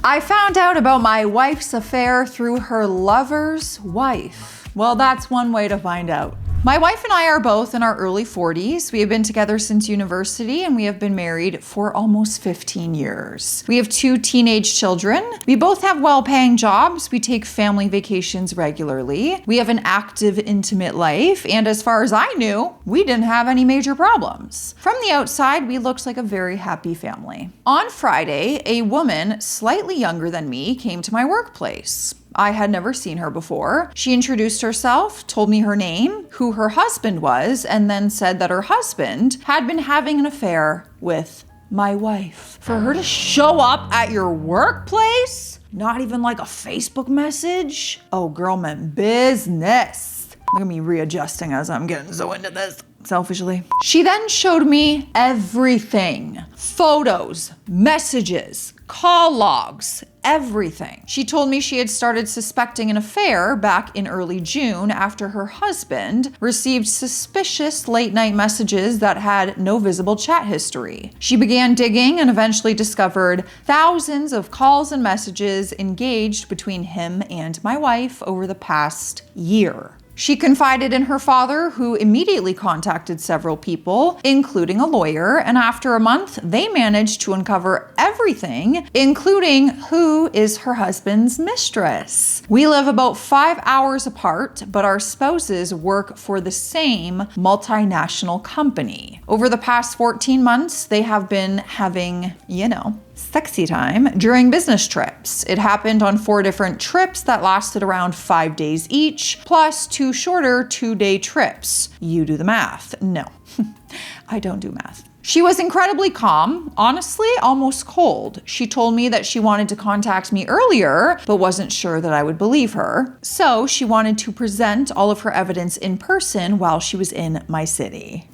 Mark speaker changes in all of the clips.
Speaker 1: I found out about my wife's affair through her lover's wife. Well, that's one way to find out. My wife and I are both in our early 40s. We have been together since university and we have been married for almost 15 years. We have 2 teenage children. We both have well-paying jobs. We take family vacations regularly. We have an active, intimate life. And as far as I knew, we didn't have any major problems. From the outside, we looked like a very happy family. On Friday, a woman slightly younger than me came to my workplace. I had never seen her before. She introduced herself, told me her name, who her husband was, and then said that her husband had been having an affair with my wife. For her to show up at your workplace? Not even like a Facebook message? Oh, girl meant business. Look at me readjusting as I'm getting so into this. Selfishly. She then showed me everything. Photos, messages, call logs, everything. She told me she had started suspecting an affair back in early June after her husband received suspicious late-night messages that had no visible chat history. She began digging and eventually discovered thousands of calls and messages engaged between him and my wife over the past year. She confided in her father, who immediately contacted several people, including a lawyer, and after a month, they managed to uncover everything, including who is her husband's mistress. We live about 5 hours apart, but our spouses work for the same multinational company. Over the past 14 months, they have been having, sexy time during business trips. It happened on 4 different trips that lasted around 5 days each, plus 2 shorter 2-day trips. You do the math. No, I don't do math. She was incredibly calm, honestly, almost cold. She told me that she wanted to contact me earlier, but wasn't sure that I would believe her. So she wanted to present all of her evidence in person while she was in my city.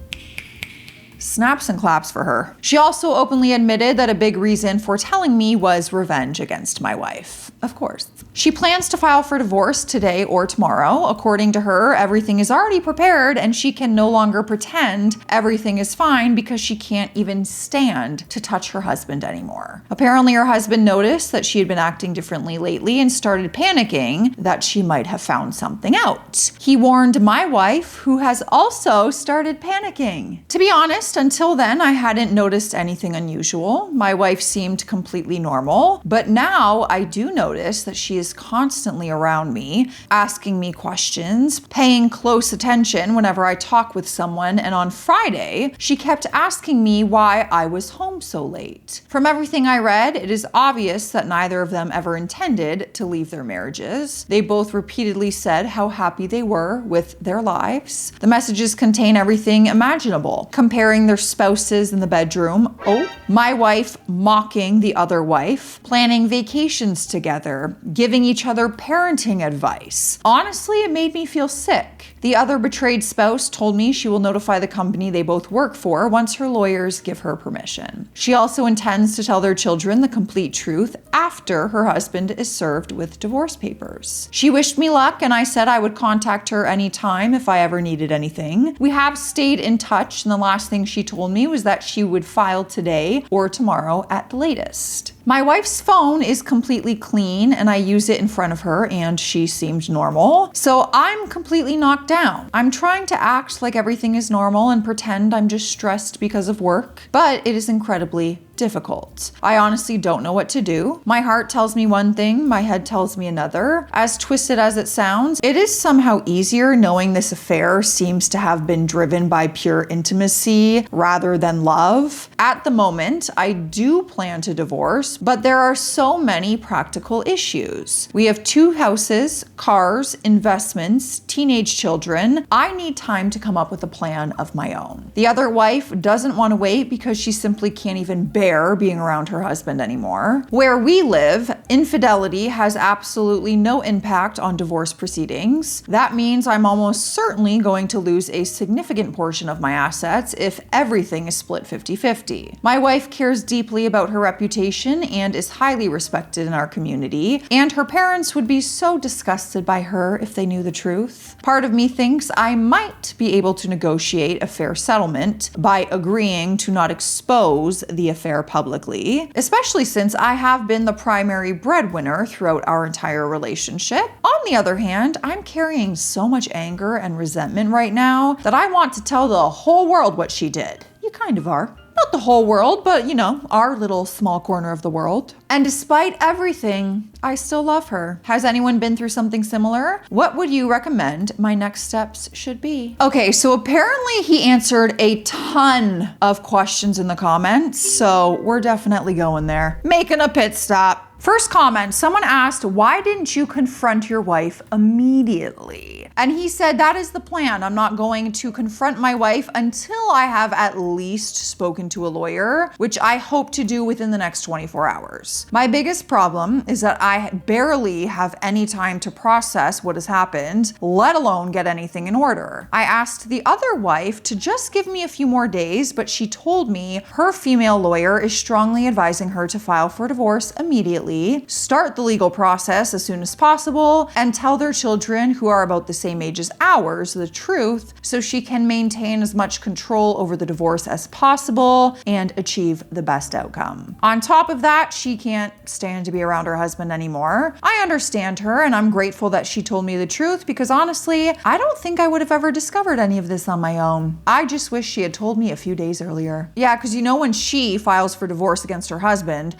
Speaker 1: Snaps and claps for her. She also openly admitted that a big reason for telling me was revenge against my wife. Of course. She plans to file for divorce today or tomorrow. According to her, everything is already prepared and she can no longer pretend everything is fine because she can't even stand to touch her husband anymore. Apparently, her husband noticed that she had been acting differently lately and started panicking that she might have found something out. He warned my wife, who has also started panicking. To be honest, until then, I hadn't noticed anything unusual. My wife seemed completely normal, but now I do notice that she is constantly around me, asking me questions, paying close attention whenever I talk with someone, and on Friday, she kept asking me why I was home so late. From everything I read, it is obvious that neither of them ever intended to leave their marriages. They both repeatedly said how happy they were with their lives. The messages contain everything imaginable, comparing their spouses in the bedroom, my wife mocking the other wife, planning vacations together, giving each other parenting advice. Honestly, it made me feel sick. The other betrayed spouse told me she will notify the company they both work for once her lawyers give her permission. She also intends to tell their children the complete truth after her husband is served with divorce papers. She wished me luck and I said I would contact her anytime if I ever needed anything. We have stayed in touch and the last thing she told me was that she would file today or tomorrow at the latest. My wife's phone is completely clean and I use it in front of her and she seemed normal. So I'm completely knocked down. I'm trying to act like everything is normal and pretend I'm just stressed because of work, but it is incredibly difficult. I honestly don't know what to do. My heart tells me one thing, my head tells me another. As twisted as it sounds, it is somehow easier knowing this affair seems to have been driven by pure intimacy rather than love. At the moment, I do plan to divorce, but there are so many practical issues. We have 2 houses, cars, investments, teenage children. I need time to come up with a plan of my own. The other wife doesn't want to wait because she simply can't even bear being around her husband anymore. Where we live, infidelity has absolutely no impact on divorce proceedings. That means I'm almost certainly going to lose a significant portion of my assets if everything is split 50-50. My wife cares deeply about her reputation and is highly respected in our community, and her parents would be so disgusted by her if they knew the truth. Part of me thinks I might be able to negotiate a fair settlement by agreeing to not expose the affair affair publicly, especially since I have been the primary breadwinner throughout our entire relationship. On the other hand, I'm carrying so much anger and resentment right now that I want to tell the whole world what she did. You kind of are. Not the whole world, but our little small corner of the world. And despite everything, I still love her. Has anyone been through something similar? What would you recommend my next steps should be? Okay, so apparently he answered a ton of questions in the comments, so we're definitely going there. Making a pit stop. First comment, someone asked, why didn't you confront your wife immediately? And he said, that is the plan. I'm not going to confront my wife until I have at least spoken to a lawyer, which I hope to do within the next 24 hours. My biggest problem is that I barely have any time to process what has happened, let alone get anything in order. I asked the other wife to just give me a few more days, but she told me her female lawyer is strongly advising her to file for divorce immediately, start the legal process as soon as possible, and tell their children, who are about the same age as ours, the truth, so she can maintain as much control over the divorce as possible and achieve the best outcome. On top of that, she can't stand to be around her husband anymore. I understand her, and I'm grateful that she told me the truth, because honestly, I don't think I would have ever discovered any of this on my own. I just wish she had told me a few days earlier. Yeah, because when she files for divorce against her husband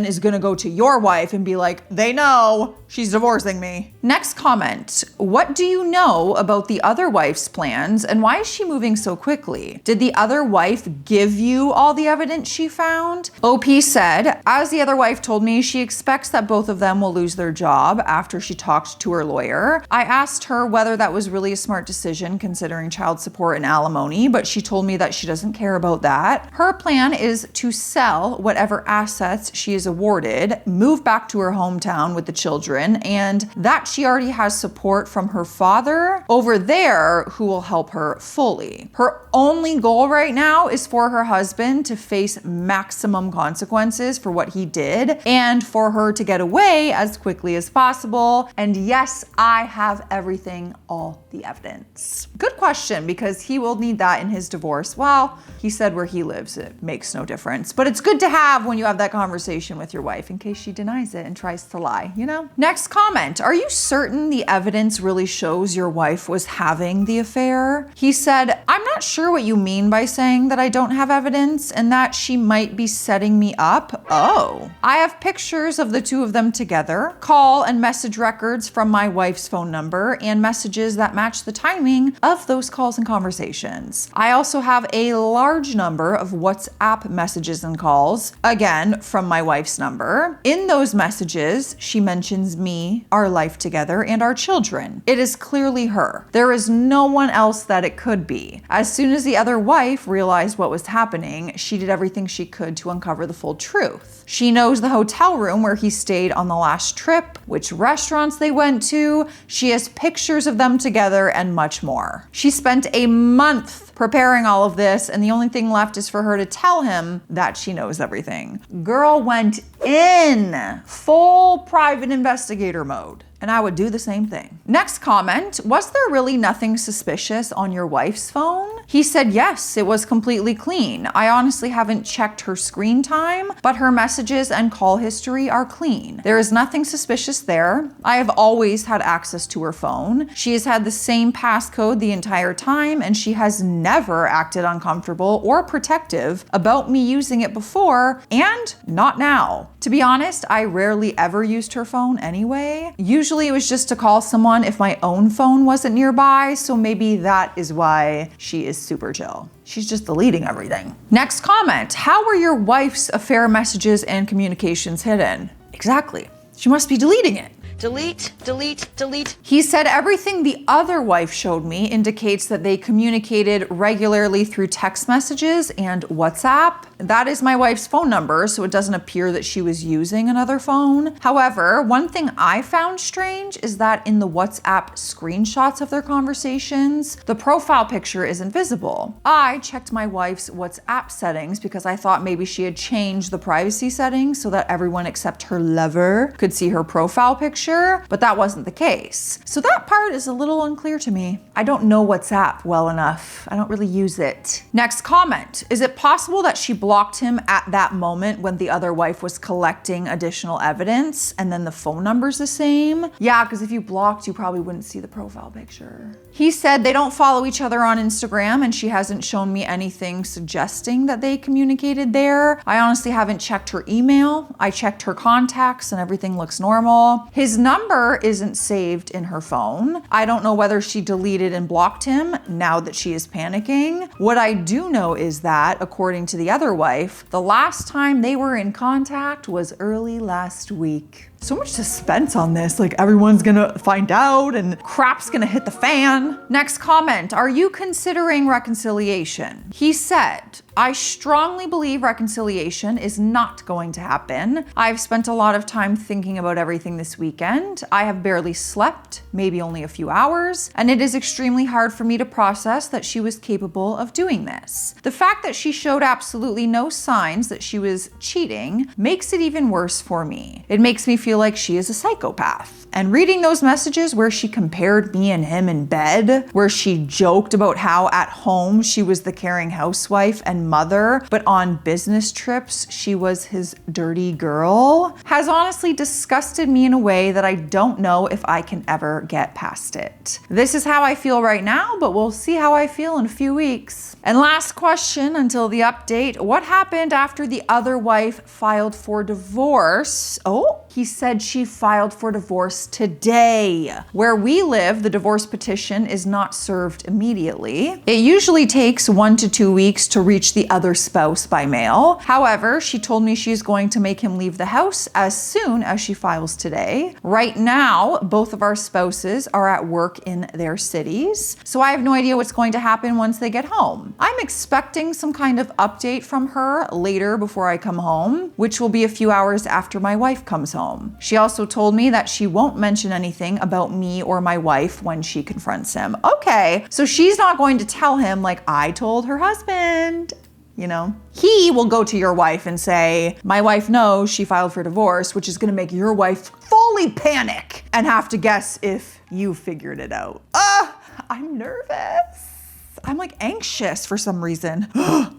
Speaker 1: is gonna go to your wife and be like, they know she's divorcing me. Next comment, what do you know about the other wife's plans and why is she moving so quickly? Did the other wife give you all the evidence she found? OP said, as the other wife told me, she expects that both of them will lose their job after she talked to her lawyer. I asked her whether that was really a smart decision considering child support and alimony, but she told me that she doesn't care about that. Her plan is to sell whatever assets she is awarded, move back to her hometown with the children, and that she already has support from her father over there who will help her fully. Her only goal right now is for her husband to face maximum consequences for what he did and for her to get away as quickly as possible. And yes, I have everything, all the evidence. Good question, because he will need that in his divorce. Well, he said where he lives, it makes no difference, but it's good to have when you have that conversation with your wife in case she denies it and tries to lie, Next comment, are you certain the evidence really shows your wife was having the affair? He said, I'm not sure what you mean by saying that I don't have evidence and that she might be setting me up. Oh, I have pictures of the two of them together, call and message records from my wife's phone number, and messages that match the timing of those calls and conversations. I also have a large number of WhatsApp messages and calls, again, from my wife's number. In those messages, she mentions me, our life together, and our children. It is clearly her. There is no one else that it could be. As soon as the other wife realized what was happening, she did everything she could to uncover the full truth. She knows the hotel room where he stayed on the last trip, which restaurants they went to. She has pictures of them together and much more. She spent a month preparing all of this, and the only thing left is for her to tell him that she knows everything. Girl went in full private investigator mode. And I would do the same thing. Next comment, was there really nothing suspicious on your wife's phone? He said, yes, it was completely clean. I honestly haven't checked her screen time, but her messages and call history are clean. There is nothing suspicious there. I have always had access to her phone. She has had the same passcode the entire time, and she has never acted uncomfortable or protective about me using it before, and not now. To be honest, I rarely ever used her phone anyway. Usually it was just to call someone if my own phone wasn't nearby, so maybe that is why she is super chill. She's just deleting everything. Next comment, how were your wife's affair messages and communications hidden? Exactly. She must be deleting it.
Speaker 2: Delete, delete, delete.
Speaker 1: He said everything the other wife showed me indicates that they communicated regularly through text messages and WhatsApp. That is my wife's phone number, so it doesn't appear that she was using another phone. However, one thing I found strange is that in the WhatsApp screenshots of their conversations, the profile picture isn't visible. I checked my wife's WhatsApp settings because I thought maybe she had changed the privacy settings so that everyone except her lover could see her profile picture. picture, but that wasn't the case. So that part is a little unclear to me. I don't know WhatsApp well enough. I don't really use it. Next comment. Is it possible that she blocked him at that moment when the other wife was collecting additional evidence and then the phone number's the same? Yeah, because if you blocked, you probably wouldn't see the profile picture. He said they don't follow each other on Instagram and she hasn't shown me anything suggesting that they communicated there. I honestly haven't checked her email. I checked her contacts and everything looks normal. His number isn't saved in her phone. I don't know whether she deleted and blocked him now that she is panicking. What I do know is that, according to the other wife, the last time they were in contact was early last week. So much suspense on this, like everyone's gonna find out and crap's gonna hit the fan. Next comment, are you considering reconciliation? He said, I strongly believe reconciliation is not going to happen. I've spent a lot of time thinking about everything this weekend. I have barely slept, maybe only a few hours, and it is extremely hard for me to process that she was capable of doing this. The fact that she showed absolutely no signs that she was cheating makes it even worse for me. It makes me feel like she is a psychopath. And reading those messages where she compared me and him in bed, where she joked about how at home she was the caring housewife and mother, but on business trips she was his dirty girl, has honestly disgusted me in a way that I don't know if I can ever get past it. This is how I feel right now, but we'll see how I feel in a few weeks. And last question until the update, what happened after the other wife filed for divorce? Oh, he said she filed for divorce today. Where we live, the divorce petition is not served immediately. It usually takes 1 to 2 weeks to reach the other spouse by mail. However, she told me she's going to make him leave the house as soon as she files today. Right now, both of our spouses are at work in their cities, so I have no idea what's going to happen once they get home. I'm expecting some kind of update from her later before I come home, which will be a few hours after my wife comes home. She also told me that she won't mention anything about me or my wife when she confronts him. Okay, so she's not going to tell him like I told her husband. You know, he will go to your wife and say, my wife knows she filed for divorce, which is going to make your wife fully panic and have to guess if you figured it out. I'm nervous. I'm like anxious for some reason.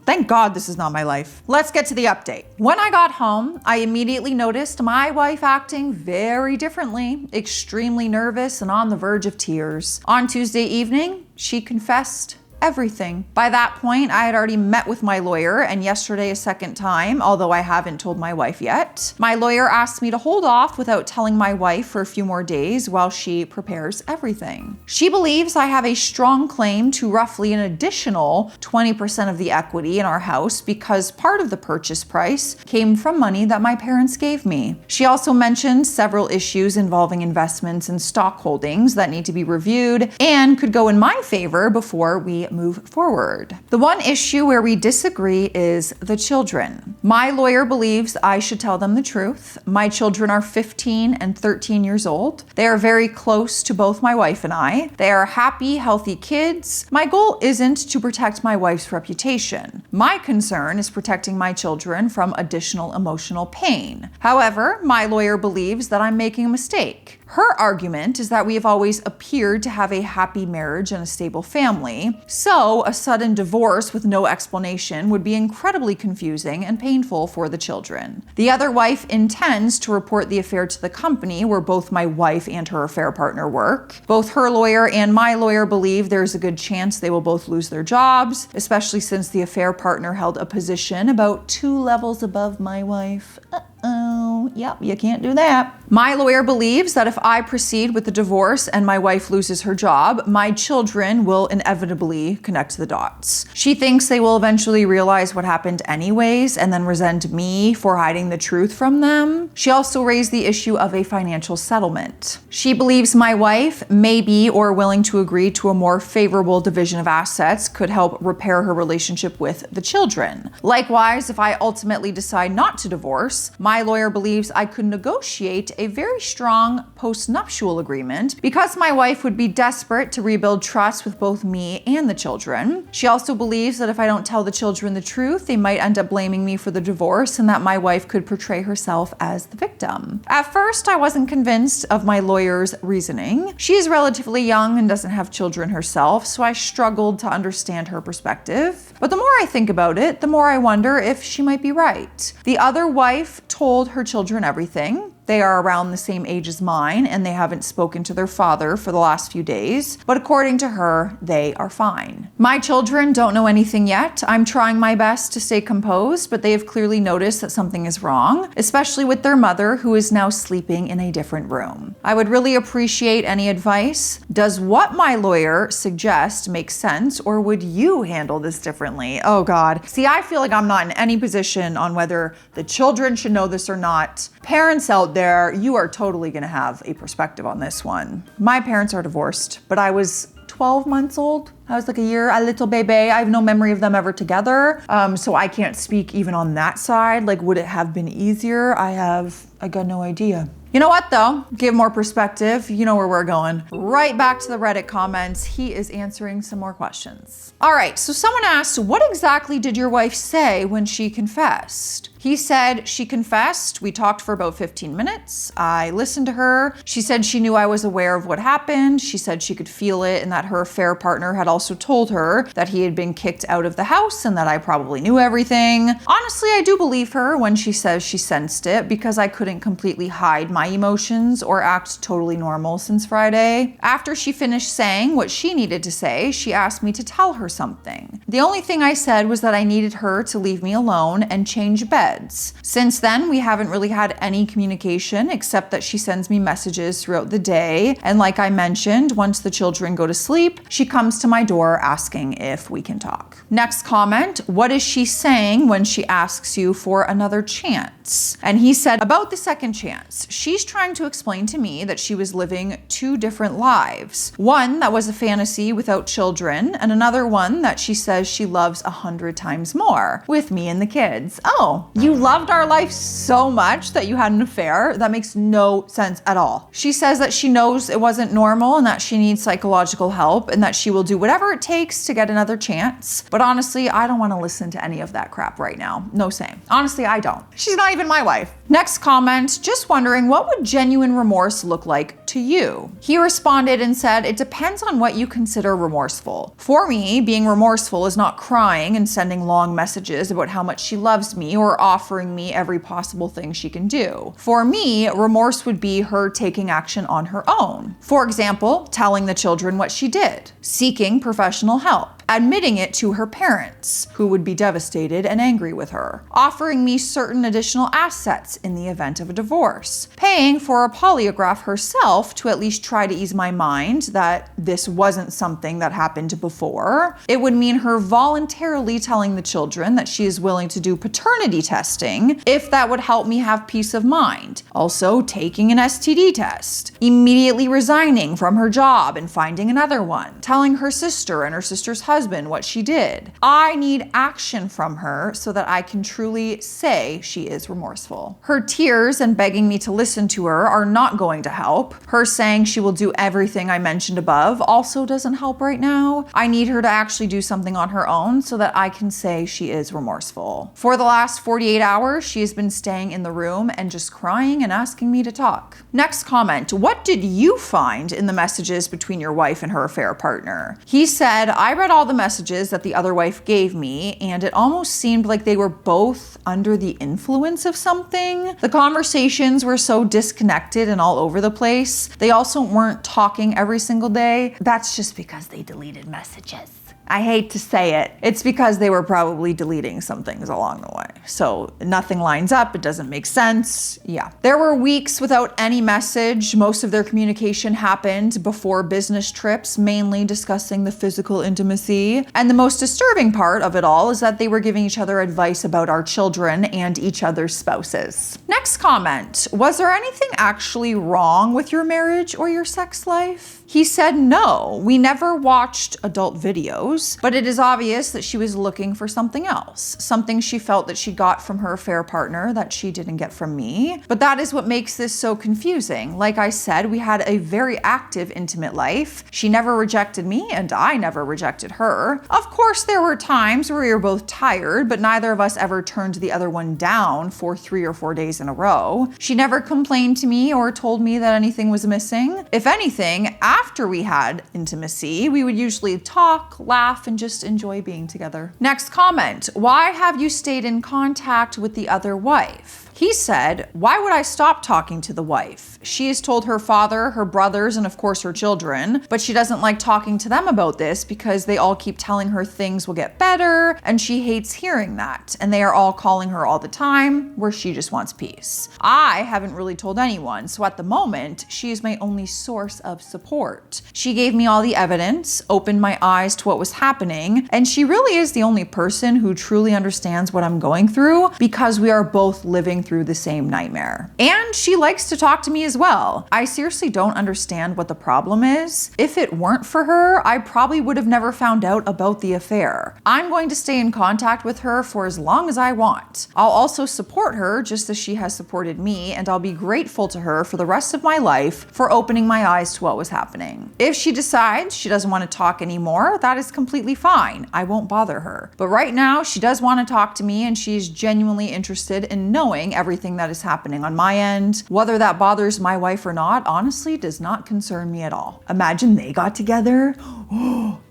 Speaker 1: Thank God this is not my life. Let's get to the update. When I got home, I immediately noticed my wife acting very differently, extremely nervous and on the verge of tears. On Tuesday evening, she confessed everything. By that point, I had already met with my lawyer, and yesterday a second time, although I haven't told my wife yet. My lawyer asked me to hold off without telling my wife for a few more days while she prepares everything. She believes I have a strong claim to roughly an additional 20% of the equity in our house because part of the purchase price came from money that my parents gave me. She also mentioned several issues involving investments and stock holdings that need to be reviewed and could go in my favor before we move forward. The one issue where we disagree is the children. My lawyer believes I should tell them the truth. My children are 15 and 13 years old. They are very close to both my wife and I. They are happy, healthy kids. My goal isn't to protect my wife's reputation. My concern is protecting my children from additional emotional pain. However, my lawyer believes that I'm making a mistake. Her argument is that we have always appeared to have a happy marriage and a stable family, so a sudden divorce with no explanation would be incredibly confusing and painful for the children. The other wife intends to report the affair to the company where both my wife and her affair partner work. Both her lawyer and my lawyer believe there's a good chance they will both lose their jobs, especially since the affair partner held a position about 2 levels above my wife. Yep, you can't do that. My lawyer believes that if I proceed with the divorce and my wife loses her job, my children will inevitably connect the dots. She thinks they will eventually realize what happened anyways and then resent me for hiding the truth from them. She also raised the issue of a financial settlement. She believes my wife may be or willing to agree to a more favorable division of assets could help repair her relationship with the children. Likewise, if I ultimately decide not to divorce, my lawyer believes I could negotiate a very strong post-nuptial agreement because my wife would be desperate to rebuild trust with both me and the children. She also believes that if I don't tell the children the truth, they might end up blaming me for the divorce and that my wife could portray herself as the victim. At first, I wasn't convinced of my lawyer's reasoning. She is relatively young and doesn't have children herself, so I struggled to understand her perspective. But the more I think about it, the more I wonder if she might be right. The other wife told her children everything. They are around the same age as mine, and they haven't spoken to their father for the last few days, but according to her, they are fine. My children don't know anything yet. I'm trying my best to stay composed, but they have clearly noticed that something is wrong, especially with their mother, who is now sleeping in a different room. I would really appreciate any advice. Does what my lawyer suggests make sense, or would you handle this differently? Oh God. See, I feel like I'm not in any position on whether the children should know this or not. Parents out there, you are totally gonna have a perspective on this one. My parents are divorced, but I was 12 months old. I was like a little baby. I have no memory of them ever together. So I can't speak even on that side. Like, would it have been easier? I got no idea. You know what though? Give more perspective. You know where we're going. Right back to the Reddit comments. He is answering some more questions. All right, so someone asked, what exactly did your wife say when she confessed? He said she confessed. We talked for about 15 minutes. I listened to her. She said she knew I was aware of what happened. She said she could feel it and that her affair partner had also told her that he had been kicked out of the house and that I probably knew everything. Honestly, I do believe her when she says she sensed it because I couldn't completely hide my emotions or act totally normal since Friday. After she finished saying what she needed to say, she asked me to tell her something. The only thing I said was that I needed her to leave me alone and change beds. Since then, we haven't really had any communication except that she sends me messages throughout the day. And like I mentioned, once the children go to sleep, she comes to my door asking if we can talk. Next comment, what is she saying when she asks you for another chance? And he said, about the second chance, she's trying to explain to me that she was living two different lives. One that was a fantasy without children, and another one that she says she loves 100 times more, with me and the kids. Oh, you loved our life so much that you had an affair? That makes no sense at all. She says that she knows it wasn't normal and that she needs psychological help and that she will do whatever it takes to get another chance. But honestly, I don't want to listen to any of that crap right now. No same. Honestly, I don't. She's not even my wife. Next comment, just wondering what would genuine remorse look like to you? He responded and said, it depends on what you consider remorseful. For me, being remorseful is not crying and sending long messages about how much she loves me or offering me every possible thing she can do. For me, remorse would be her taking action on her own. For example, telling the children what she did, seeking professional help, admitting it to her parents, who would be devastated and angry with her, offering me certain additional assets in the event of a divorce, paying for a polygraph herself to at least try to ease my mind that this wasn't something that happened before. It would mean her voluntarily telling the children that she is willing to do paternity testing if that would help me have peace of mind. Also, taking an STD test, immediately resigning from her job and finding another one, telling her sister and her sister's husband what she did. I need action from her so that I can truly say she is remorseful. Her tears and begging me to listen to her are not going to help. Her saying she will do everything I mentioned above also doesn't help right now. I need her to actually do something on her own so that I can say she is remorseful. For the last 48 hours, she has been staying in the room and just crying and asking me to talk. Next comment, what did you find in the messages between your wife and her affair partner? He said, I read all the messages that the other wife gave me, and it almost seemed like they were both under the influence of something. The conversations were so disconnected and all over the place. They also weren't talking every single day. That's just because they deleted messages. I hate to say it. It's because they were probably deleting some things along the way. So nothing lines up, it doesn't make sense. Yeah. There were weeks without any message. Most of their communication happened before business trips, mainly discussing the physical intimacy. And the most disturbing part of it all is that they were giving each other advice about our children and each other's spouses. Next comment, was there anything actually wrong with your marriage or your sex life? He said no, we never watched adult videos. knows, but it is obvious that she was looking for something else, something she felt that she got from her affair partner that she didn't get from me. But that is what makes this so confusing. Like I said, we had a very active, intimate life. She never rejected me, and I never rejected her. Of course, there were times where we were both tired, but neither of us ever turned the other one down for 3 or 4 days in a row. She never complained to me or told me that anything was missing. If anything, after we had intimacy, we would usually talk, laugh, and just enjoy being together. Next comment, why have you stayed in contact with the other wife? He said, why would I stop talking to the wife? She has told her father, her brothers, and of course her children, but she doesn't like talking to them about this because they all keep telling her things will get better, and she hates hearing that. And they are all calling her all the time, where she just wants peace. I haven't really told anyone, so at the moment, she is my only source of support. She gave me all the evidence, opened my eyes to what was happening, and she really is the only person who truly understands what I'm going through because we are both living through the same nightmare. And she likes to talk to me as well. I seriously don't understand what the problem is. If it weren't for her, I probably would have never found out about the affair. I'm going to stay in contact with her for as long as I want. I'll also support her just as she has supported me, and I'll be grateful to her for the rest of my life for opening my eyes to what was happening. If she decides she doesn't want to talk anymore, that is completely fine. I won't bother her. But right now, she does want to talk to me, and she's genuinely interested in knowing everything that is happening on my end. Whether that bothers my wife or not, honestly, does not concern me at all. Imagine they got together.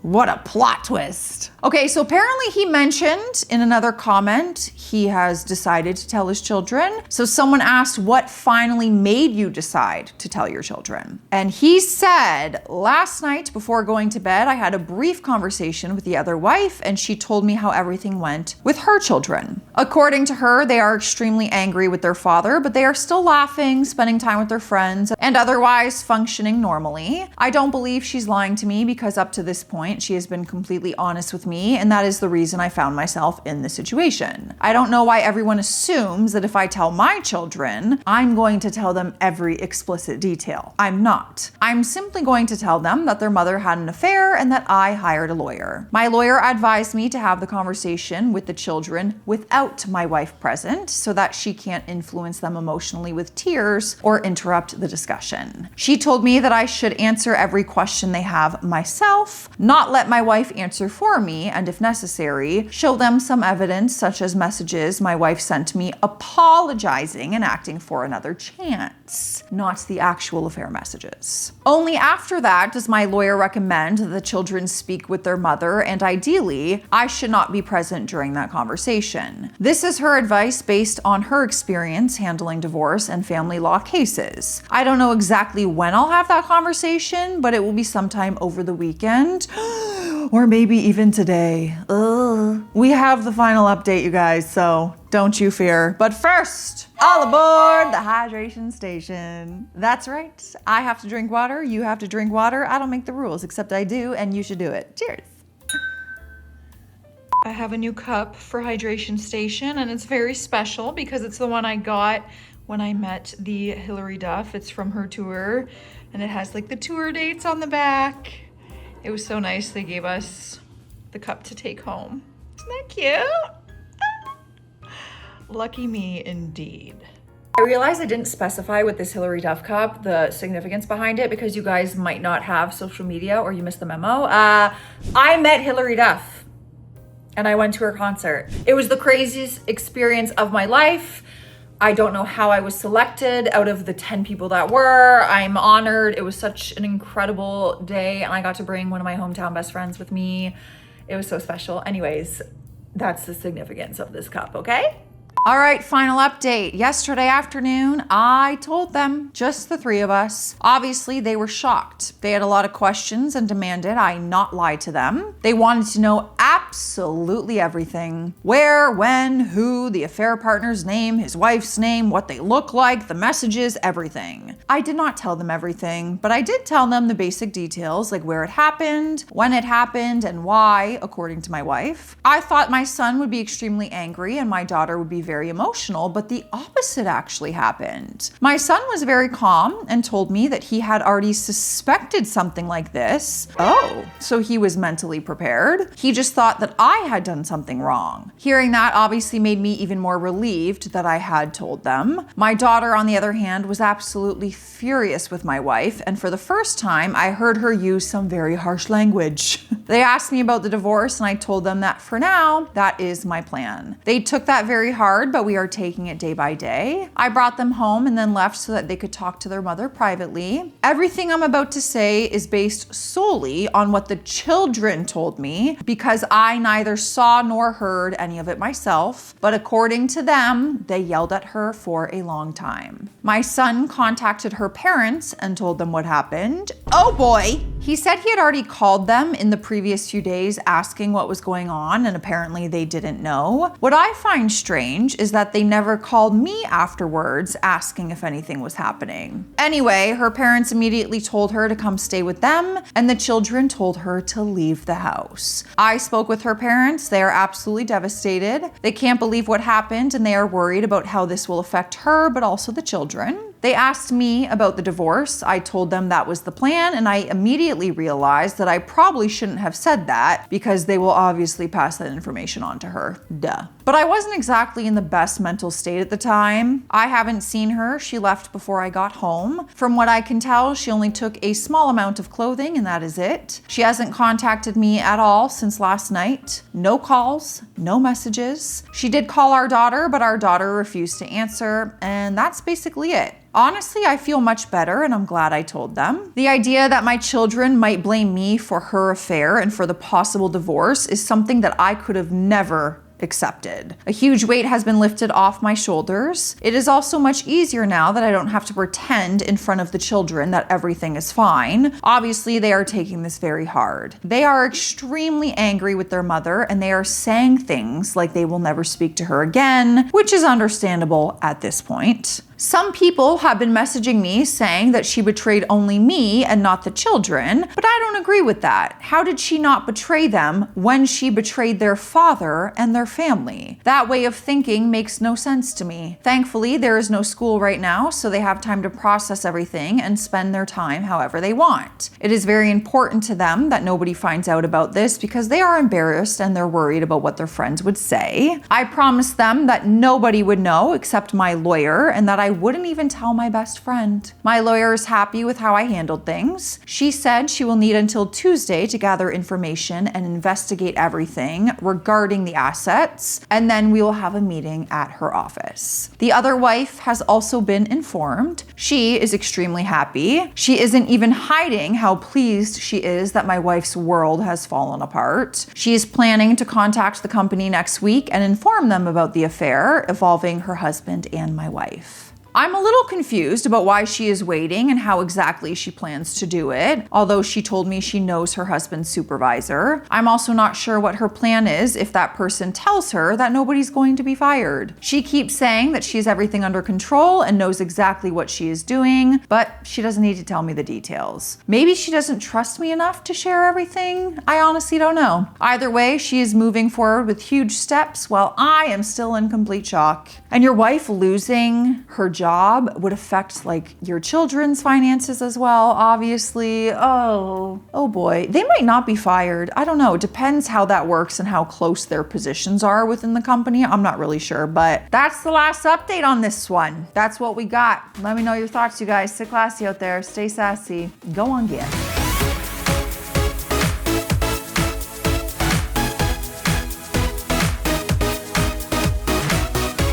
Speaker 1: What a plot twist. Okay, so apparently he mentioned in another comment he has decided to tell his children. So someone asked, what finally made you decide to tell your children? And he said, last night before going to bed, I had a brief conversation with the other wife, and she told me how everything went with her children. According to her, they are extremely angry with their father, but they are still laughing, spending time with their friends, and otherwise functioning normally. I don't believe she's lying to me because up to this point, she has been completely honest with me, and that is the reason I found myself in this situation. I don't know why everyone assumes that if I tell my children, I'm going to tell them every explicit detail. I'm not. I'm simply going to tell them that their mother had an affair and that I hired a lawyer. My lawyer advised me to have the conversation with the children without my wife present so that she can't influence them emotionally with tears or interrupt the discussion. She told me that I should answer every question they have myself, not let my wife answer for me, and if necessary, show them some evidence such as messages my wife sent me apologizing and acting for another chance, not the actual affair messages. Only after that does my lawyer recommend that the children speak with their mother, and ideally, I should not be present during that conversation. This is her advice based on her experience handling divorce and family law cases. I don't know exactly when I'll have that conversation, but it will be sometime over the weekend. Or maybe even today. Ugh. We have the final update, you guys, so don't you fear. But first, all aboard the hydration station. That's right. I have to drink water. You have to drink water. I don't make the rules, except I do, and you should do it. Cheers. I have a new cup for hydration station, and it's very special because it's the one I got when I met the Hilary Duff. It's from her tour, and it has like the tour dates on the back. It was so nice they gave us the cup to take home. Isn't that cute? Lucky me indeed. I realized I didn't specify with this Hilary Duff cup the significance behind it because you guys might not have social media or you missed the memo. I met Hilary Duff and I went to her concert. It was the craziest experience of my life. I don't know how I was selected out of the 10 people that were. I'm honored. It was such an incredible day, and I got to bring one of my hometown best friends with me. It was so special. Anyways, that's the significance of this cup, okay? All right, final update. Yesterday afternoon, I told them, just the three of us. Obviously, they were shocked. They had a lot of questions and demanded I not lie to them. They wanted to know absolutely everything. Where, when, who, the affair partner's name, his wife's name, what they look like, the messages, everything. I did not tell them everything, but I did tell them the basic details, like where it happened, when it happened, and why, according to my wife. I thought my son would be extremely angry and my daughter would be very emotional, but the opposite actually happened. My son was very calm and told me that he had already suspected something like this. Oh, so he was mentally prepared. He just thought that I had done something wrong. Hearing that obviously made me even more relieved that I had told them. My daughter, on the other hand, was absolutely furious with my wife, and for the first time, I heard her use some very harsh language. They asked me about the divorce, and I told them that for now, that is my plan. They took that very hard, but we are taking it day by day. I brought them home and then left so that they could talk to their mother privately. Everything I'm about to say is based solely on what the children told me, because I neither saw nor heard any of it myself, but according to them, they yelled at her for a long time. My son contacted her parents and told them what happened. Oh boy! He said he had already called them in the previous few days asking what was going on, and apparently they didn't know. What I find strange is that they never called me afterwards asking if anything was happening. Anyway, her parents immediately told her to come stay with them, and the children told her to leave the house. I spoke with her parents. They are absolutely devastated. They can't believe what happened, and they are worried about how this will affect her, but also the children. They asked me about the divorce. I told them that was the plan, and I immediately realized that I probably shouldn't have said that because they will obviously pass that information on to her. Duh. But I wasn't exactly in the best mental state at the time. I haven't seen her. She left before I got home. From what I can tell, she only took a small amount of clothing, and that is it. She hasn't contacted me at all since last night. No calls, no messages. She did call our daughter, but our daughter refused to answer, and that's basically it. Honestly, I feel much better, and I'm glad I told them. The idea that my children might blame me for her affair and for the possible divorce is something that I could have never accepted. A huge weight has been lifted off my shoulders. It is also much easier now that I don't have to pretend in front of the children that everything is fine. Obviously, they are taking this very hard. They are extremely angry with their mother, and they are saying things like they will never speak to her again, which is understandable at this point. Some people have been messaging me saying that she betrayed only me and not the children, but I don't agree with that. How did she not betray them when she betrayed their father and their family? That way of thinking makes no sense to me. Thankfully, there is no school right now, so they have time to process everything and spend their time however they want. It is very important to them that nobody finds out about this because they are embarrassed and they're worried about what their friends would say. I promised them that nobody would know except my lawyer, and that I wouldn't even tell my best friend. My lawyer is happy with how I handled things. She said she will need until Tuesday to gather information and investigate everything regarding the assets, and then we will have a meeting at her office. The other wife has also been informed. She is extremely happy. She isn't even hiding how pleased she is that my wife's world has fallen apart. She is planning to contact the company next week and inform them about the affair involving her husband and my wife. I'm a little confused about why she is waiting and how exactly she plans to do it, although she told me she knows her husband's supervisor. I'm also not sure what her plan is if that person tells her that nobody's going to be fired. She keeps saying that she has everything under control and knows exactly what she is doing, but she doesn't need to tell me the details. Maybe she doesn't trust me enough to share everything? I honestly don't know. Either way, she is moving forward with huge steps while I am still in complete shock. And your wife losing her job would affect like your children's finances as well, obviously. Oh boy. They might not be fired. I don't know. It depends how that works and how close their positions are within the company. I'm not really sure, but that's the last update on this one. That's what we got. Let me know your thoughts, you guys. Stay classy out there. Stay sassy. Go on, get.